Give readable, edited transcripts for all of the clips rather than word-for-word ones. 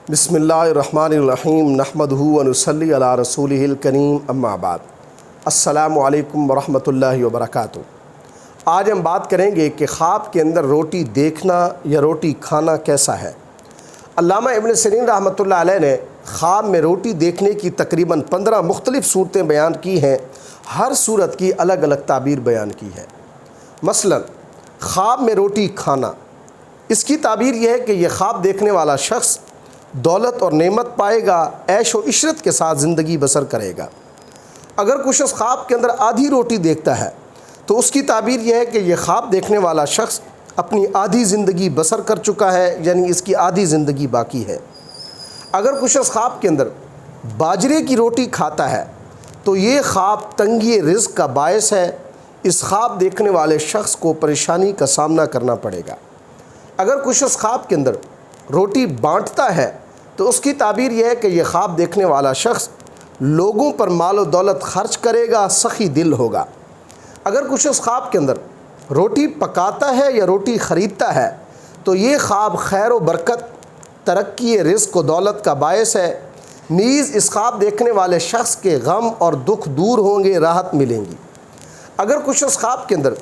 بسم اللہ الرحمن الرحیم نحمدہ و نصلی علی رسولہ الکریم اما بعد السلام علیکم ورحمۃ اللہ وبرکاتہ۔ آج ہم بات کریں گے کہ خواب کے اندر روٹی دیکھنا یا روٹی کھانا کیسا ہے۔ علامہ ابن سیرین رحمۃ اللہ علیہ نے خواب میں روٹی دیکھنے کی تقریباً 15 مختلف صورتیں بیان کی ہیں، ہر صورت کی الگ الگ تعبیر بیان کی ہے۔ مثلا خواب میں روٹی کھانا، اس کی تعبیر یہ ہے کہ یہ خواب دیکھنے والا شخص دولت اور نعمت پائے گا، عیش و عشرت کے ساتھ زندگی بسر کرے گا۔ اگر کچھ شخص خواب کے اندر آدھی روٹی دیکھتا ہے تو اس کی تعبیر یہ ہے کہ یہ خواب دیکھنے والا شخص اپنی آدھی زندگی بسر کر چکا ہے، یعنی اس کی آدھی زندگی باقی ہے۔ اگر کچھ شخص خواب کے اندر باجرے کی روٹی کھاتا ہے تو یہ خواب تنگی رزق کا باعث ہے، اس خواب دیکھنے والے شخص کو پریشانی کا سامنا کرنا پڑے گا۔ اگر کچھ شخص خواب کے اندر روٹی بانٹتا ہے تو اس کی تعبیر یہ ہے کہ یہ خواب دیکھنے والا شخص لوگوں پر مال و دولت خرچ کرے گا، سخی دل ہوگا۔ اگر کچھ شخص خواب کے اندر روٹی پکاتا ہے یا روٹی خریدتا ہے تو یہ خواب خیر و برکت، ترقی رزق و دولت کا باعث ہے، نیز اس خواب دیکھنے والے شخص کے غم اور دکھ دور ہوں گے، راحت ملیں گی۔ اگر کچھ شخص خواب کے اندر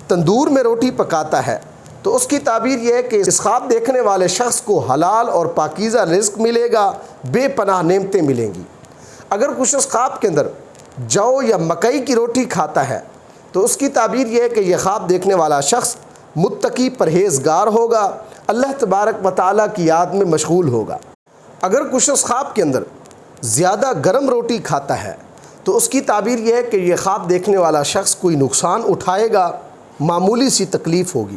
تندور میں روٹی پکاتا ہے تو اس کی تعبیر یہ ہے کہ اس خواب دیکھنے والے شخص کو حلال اور پاکیزہ رزق ملے گا، بے پناہ نعمتیں ملیں گی۔ اگر کچھ شخص خواب کے اندر جو یا مکئی کی روٹی کھاتا ہے تو اس کی تعبیر یہ ہے کہ یہ خواب دیکھنے والا شخص متقی پرہیزگار ہوگا، اللہ تبارک و تعالیٰ کی یاد میں مشغول ہوگا۔ اگر کچھ شخص خواب کے اندر زیادہ گرم روٹی کھاتا ہے تو اس کی تعبیر یہ ہے کہ یہ خواب دیکھنے والا شخص کوئی نقصان اٹھائے گا، معمولی سی تکلیف ہوگی۔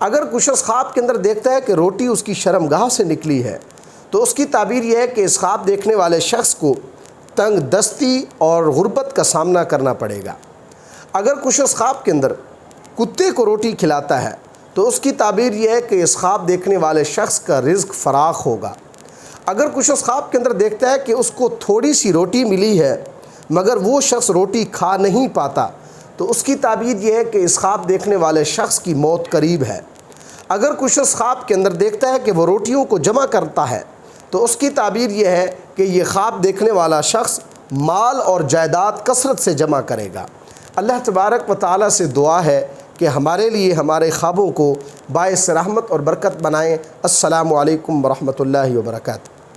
اگر کچھ شخص خواب کے اندر دیکھتا ہے کہ روٹی اس کی شرمگاہ سے نکلی ہے تو اس کی تعبیر یہ ہے کہ اس خواب دیکھنے والے شخص کو تنگ دستی اور غربت کا سامنا کرنا پڑے گا۔ اگر کچھ شخص خواب کے اندر کتے کو روٹی کھلاتا ہے تو اس کی تعبیر یہ ہے کہ اس خواب دیکھنے والے شخص کا رزق فراخ ہوگا۔ اگر کچھ شخص خواب کے اندر دیکھتا ہے کہ اس کو تھوڑی سی روٹی ملی ہے مگر وہ شخص روٹی کھا نہیں پاتا تو اس کی تعبیر یہ ہے کہ اس خواب دیکھنے والے شخص کی موت قریب ہے۔ اگر کچھ شخص خواب کے اندر دیکھتا ہے کہ وہ روٹیوں کو جمع کرتا ہے تو اس کی تعبیر یہ ہے کہ یہ خواب دیکھنے والا شخص مال اور جائیداد کثرت سے جمع کرے گا۔ اللہ تبارک و تعالیٰ سے دعا ہے کہ ہمارے لیے ہمارے خوابوں کو باعث رحمت اور برکت بنائیں۔ السلام علیکم ورحمۃ اللہ وبرکاتہ۔